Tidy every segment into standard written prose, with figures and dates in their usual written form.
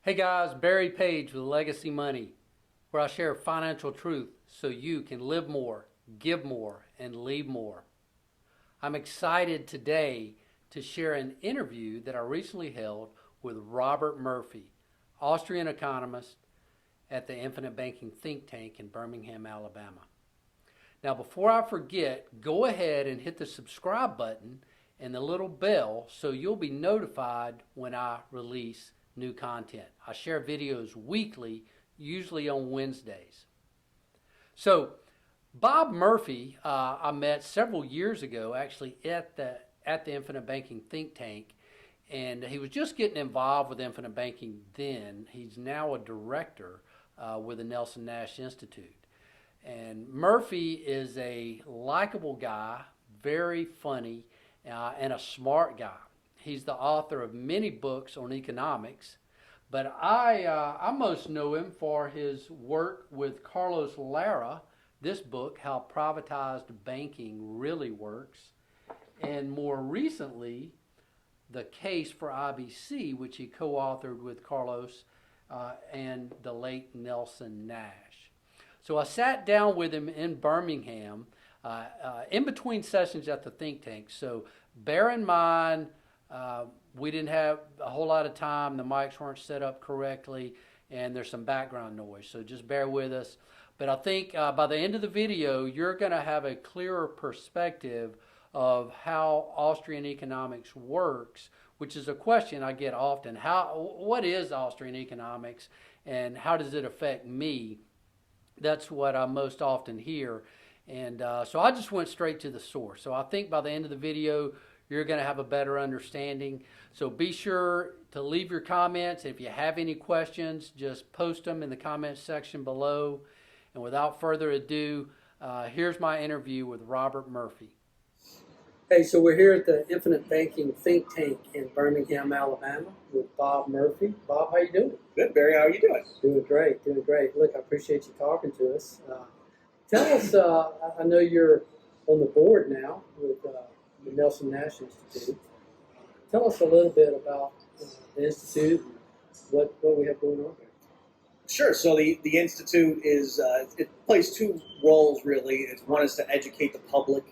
Hey guys, Barry Page with Legacy Money, where I share financial truth so you can live more, give more, and leave more. I'm excited today to share an interview that I recently held with Robert Murphy, Austrian Economist at the Infinite Banking think tank in Birmingham, Alabama. Now, before I forget, go ahead and hit the subscribe button and the little bell so you'll be notified when I release new content. I share videos weekly, usually on Wednesdays. So, Bob Murphy, I met several years ago, actually at the Infinite Banking think tank, and he was just getting involved with Infinite Banking then. He's now a director with the Nelson Nash Institute. And Murphy is a likable guy, very funny, and a smart guy. He's the author of many books on economics, but I most know him for his work with Carlos Lara, this book, How Privatized Banking Really Works, and more recently, The Case for IBC, which he co-authored with Carlos and the late Nelson Nash. So I sat down with him in Birmingham in between sessions at the think tank. So bear in mind, we didn't have a whole lot of time. The mics weren't set up correctly, and there's some background noise. So just bear with us. But I think by the end of the video, you're going to have a clearer perspective of how Austrian economics works, which is a question I get often. What is Austrian economics, and how does it affect me? That's what I most often hear. And so I just went straight to the source. So I think by the end of the video, you're going to have a better understanding. So be sure to leave your comments. If you have any questions, just post them in the comments section below. And without further ado, here's my interview with Robert Murphy. Hey, so we're here at the Infinite Banking think tank in Birmingham, Alabama with Bob Murphy. Bob, how you doing? Good, Barry. How are you doing? Doing great, doing great. Look, I appreciate you talking to us. Tell us, I know you're on the board now with the Nelson Nash Institute. Tell us a little bit about the Institute and what we have going on there. Sure. So the Institute is, it plays two roles, really. One is to educate the public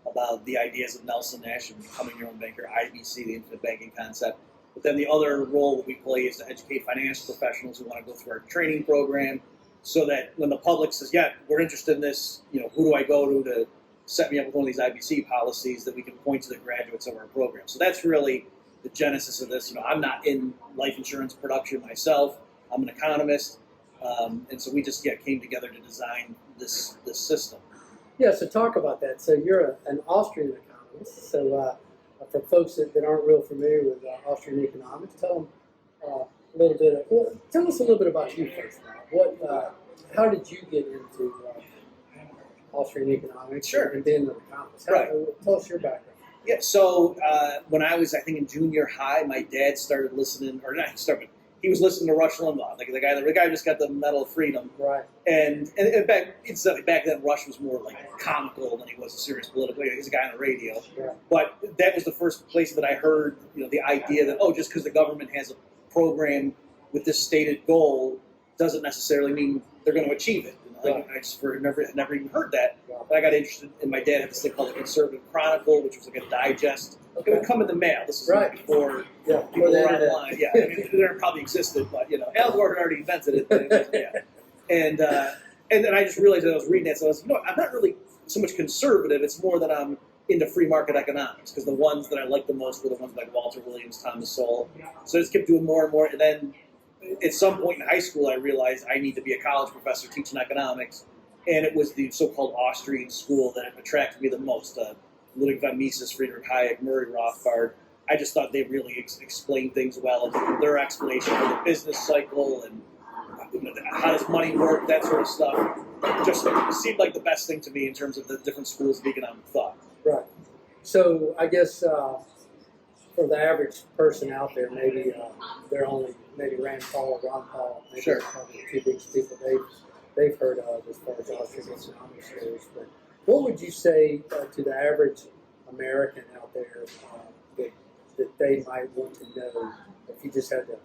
about the ideas of Nelson Nash and becoming your own banker, IBC, the infinite banking concept. But then the other role that we play is to educate financial professionals who want to go through our training program, so that when the public says, yeah, we're interested in this, who do I go to set me up with one of these IBC policies, that we can point to the graduates of our program. So that's really the genesis of this. I'm not in life insurance production myself. I'm an economist. And so we just came together to design this system. Yeah, so talk about that. So you're an Austrian economist. So for folks that aren't real familiar with Austrian economics, tell us a little bit about you first. How did you get into Austrian economics? Sure. And being an economist? Tell us your background. Yeah, so when I was, I think, in junior high, my dad started listening, or not started, he was listening to Rush Limbaugh, like the guy who just got the Medal of Freedom. Right. And back then, Rush was more like comical than he was a serious political. He's a guy on the radio. Yeah. But that was the first place that I heard, the idea that, just because the government has a program with this stated goal doesn't necessarily mean they're going to achieve it. Right. I just never even heard that. Right. But I got interested, and my dad had this thing called the Conservative Chronicle, which was like a digest. Okay. It would come in the mail. This is right. before people were online. Yeah, it probably existed, but Al Gore had already invented it. But and then I just realized that I was reading that, so I was, I'm not really so much conservative. It's more that I'm into free market economics, because the ones that I liked the most were the ones like Walter Williams, Thomas Sowell. So I just kept doing more and more, and then at some point in high school, I realized I need to be a college professor teaching economics, and it was the so-called Austrian school that attracted me the most. Ludwig von Mises, Friedrich Hayek, Murray Rothbard. I just thought they really explained things well, and their explanation of the business cycle and how does money work, that sort of stuff, just seemed like the best thing to me in terms of the different schools of economic thought. Right. So I guess for the average person out there, maybe they're only Rand Paul or Ron Paul. Maybe Sure. Probably the two biggest people they've heard of as far as Austrian economics goes. But what would you say to the average American out there that they might want to know if you just had to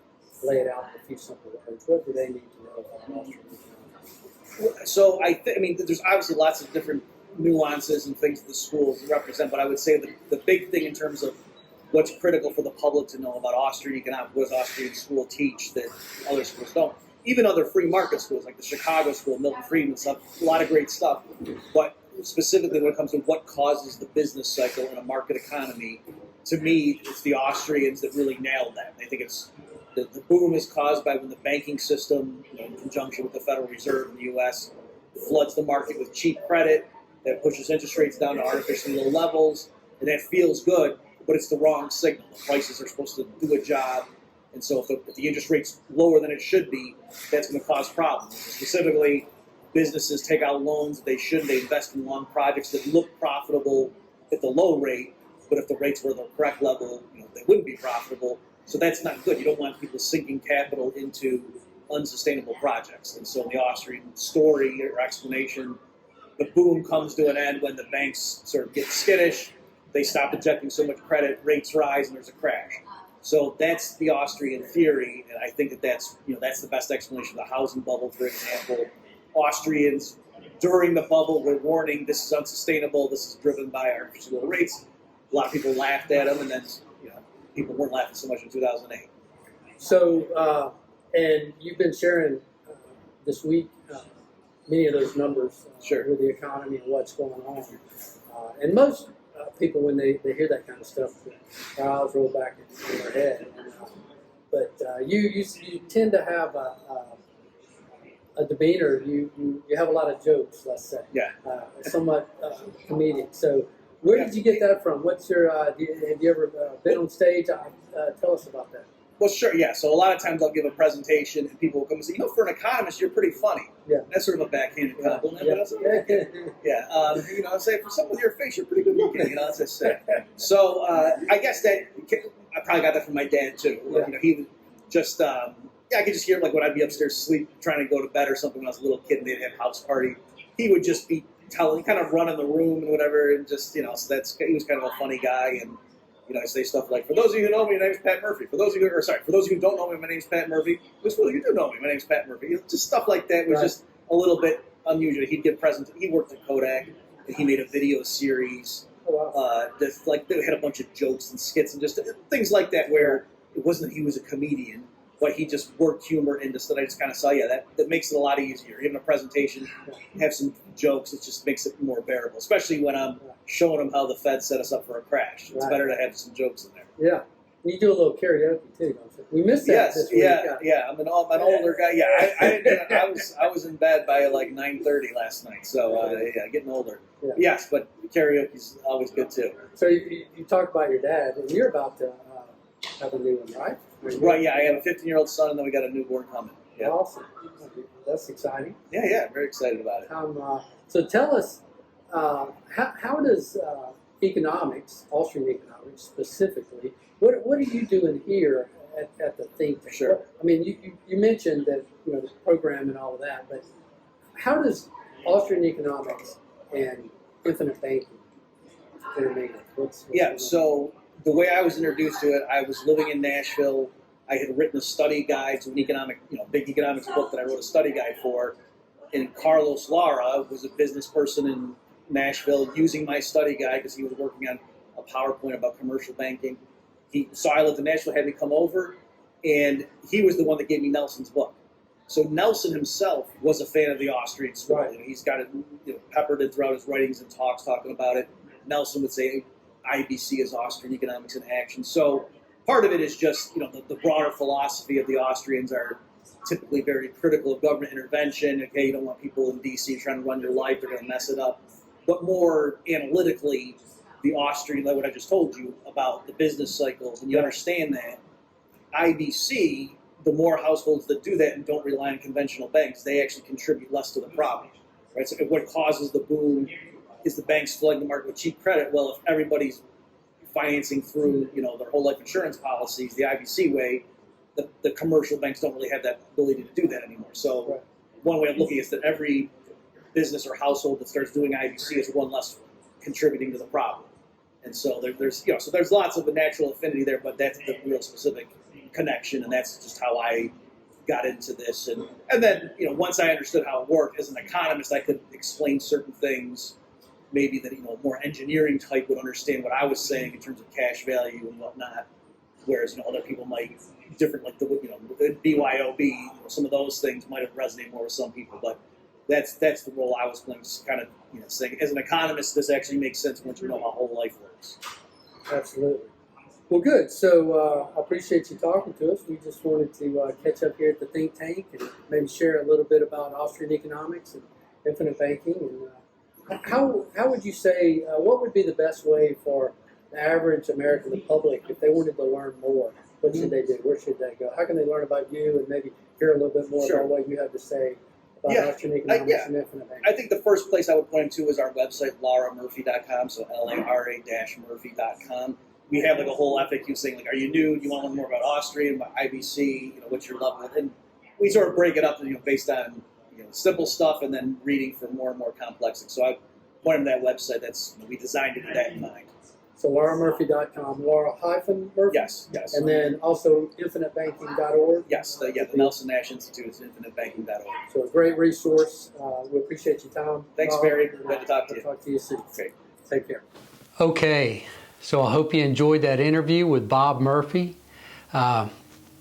lay it out in a few simple words. What do they need to know about Austrian economics? So I mean, there's obviously lots of different nuances and things that the schools represent, but I would say that the big thing in terms of what's critical for the public to know about Austrian economics, what does Austrian school teach that other schools don't? Even other free market schools like the Chicago School, Milton Friedman stuff, a lot of great stuff. But specifically when it comes to what causes the business cycle in a market economy, to me, it's the Austrians that really nailed that. I think it's the boom is caused by when the banking system, in conjunction with the Federal Reserve in the U.S., floods the market with cheap credit, that pushes interest rates down to artificially low levels, and that feels good, but it's the wrong signal. The prices are supposed to do a job, and so if the interest rate's lower than it should be, that's going to cause problems. Specifically, businesses take out loans they shouldn't. They invest in long projects that look profitable at the low rate, but if the rates were the correct level, they wouldn't be profitable. So that's not good. You don't want people sinking capital into unsustainable projects. And so in the Austrian story or explanation, the boom comes to an end when the banks sort of get skittish. They stop injecting so much credit, rates rise, and there's a crash. So that's the Austrian theory, and I think that's the best explanation of the housing bubble, for example. Austrians, during the bubble, were warning this is unsustainable, this is driven by artificial low rates. A lot of people laughed at them, and then people weren't laughing so much in 2008. So, and you've been sharing this week many of those numbers Sure. with the economy and what's going on. And most people, when they hear that kind of stuff, their eyes roll back in their head. But you tend to have a demeanor. You have a lot of jokes, let's say. Yeah. Somewhat comedic. So where did you get that from? What's your? Have you ever been on stage? Tell us about that. Well, sure, yeah. So a lot of times I'll give a presentation and people will come and say, for an economist, you're pretty funny. Yeah. That's sort of a backhanded compliment. Yeah. But I'll say, for someone with your face, you're pretty good looking. That's what I say. So I guess that I probably got that from my dad too. Yeah. He would just, I could just hear when I'd be upstairs asleep, trying to go to bed or something when I was a little kid and they'd have a house party. He would just be kind of running the room and whatever, and just, so he was kind of a funny guy. And I say stuff like, for those of you who know me, my name's Pat Murphy. For those of you who don't know me, my name's Pat Murphy. For those of you who do know me, my name's Pat Murphy. Just stuff like that was just a little bit unusual. He'd get he worked at Kodak, and he made a video series that had a bunch of jokes and skits and just things like that, where it wasn't that he was a comedian, but he just worked humor into stuff. I just kind of saw, that makes it a lot easier. Giving a presentation, have some jokes, it just makes it more bearable, especially when I'm showing them how the Fed set us up for a crash. It's better to have some jokes in there. Yeah. You do a little karaoke too, don't you? We missed that this week. Yeah. I'm an older guy. Yeah, I was in bed by like 9:30 last night. So getting older. Yeah. Yes, but karaoke's always good too. So you talk about your dad, and you're about to have a new one, right? Right. Yeah, I have a 15-year-old son, and then we got a newborn coming. Yeah. Awesome. That's exciting. Yeah. Very excited about it. So tell us, how does economics, Austrian economics specifically, what are you doing here at the think tank? Sure. I mean, you mentioned that the program and all of that, but how does Austrian economics and infinite banking intermingle? So the way I was introduced to it, I was living in Nashville. I had written a study guide to an big economics book that I wrote a study guide for. And Carlos Lara was a business person in Nashville using my study guide because he was working on a PowerPoint about commercial banking. So I lived in Nashville, had me come over, and he was the one that gave me Nelson's book. So Nelson himself was a fan of the Austrian school. Right. He's got it peppered in throughout his writings and talks talking about it. Nelson would say IBC is Austrian Economics in Action. So part of it is just, the broader philosophy of the Austrians are typically very critical of government intervention. Okay, you don't want people in D.C. trying to run your life, they're going to mess it up. But more analytically, the Austrian, like what I just told you about the business cycles, and you understand that IBC, the more households that do that and don't rely on conventional banks, they actually contribute less to the problem. Right? So what causes the boom is the banks flooding the market with cheap credit. Well, if everybody's financing through, their whole life insurance policies, the IBC way, the commercial banks don't really have that ability to do that anymore. So one way of looking is that every business or household that starts doing IBC is one less contributing to the problem. And so there's lots of a natural affinity there, but that's the real specific connection, and that's just how I got into this. And then, you know, once I understood how it worked, as an economist, I could explain certain things, maybe that, you know, more engineering type would understand what I was saying in terms of cash value and whatnot, whereas, you know, other people might different, like the, you know, the BYOB, you know, some of those things might have resonated more with some people, but that's the role I was playing, just kind of, you know, saying, as an economist, this actually makes sense once you know how whole life works. Absolutely. Well, good. So I appreciate you talking to us. We just wanted to catch up here at the think tank and maybe share a little bit about Austrian economics and infinite banking. And how would you say, what would be the best way for the average American, the public, if they wanted to learn more? What should they do? Where should they go? How can they learn about you and maybe hear a little bit more about what you have to say about Austrian economics and infinite banking? I think the first place I would point them to is our website, lauramurphy.com, so LARA-murphy.com. We have like a whole FAQ saying, like, are you new? Do you want to learn more about Austrian, about IBC? You know, what's your level? And we sort of break it up, you know, based on, you know, simple stuff and then reading for more and more complex things. So I point them to that website. That's, you know, we designed it with that in mind. So lauramurphy.com, Laura-Murphy? Yes. And then also infinitebanking.org? Yes, the Nelson Nash Institute is infinitebanking.org. So a great resource. We appreciate your time. Thanks, Barry. Good to talk to you. I'll talk to you soon. Great. Take care. Okay, so I hope you enjoyed that interview with Bob Murphy.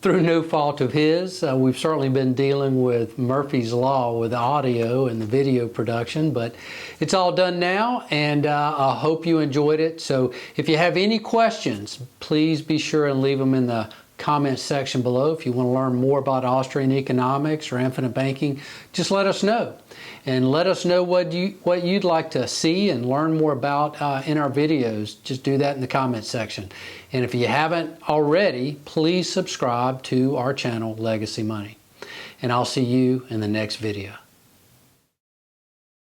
Through no fault of his, we've certainly been dealing with Murphy's Law with the audio and the video production, but it's all done now, and I hope you enjoyed it. So if you have any questions, please be sure and leave them in the comment section below. If you want to learn more about Austrian economics or infinite banking, just let us know. And let us know what you'd like to see and learn more about in our videos. Just do that in the comment section. And if you haven't already, please subscribe to our channel, Legacy Money. And I'll see you in the next video.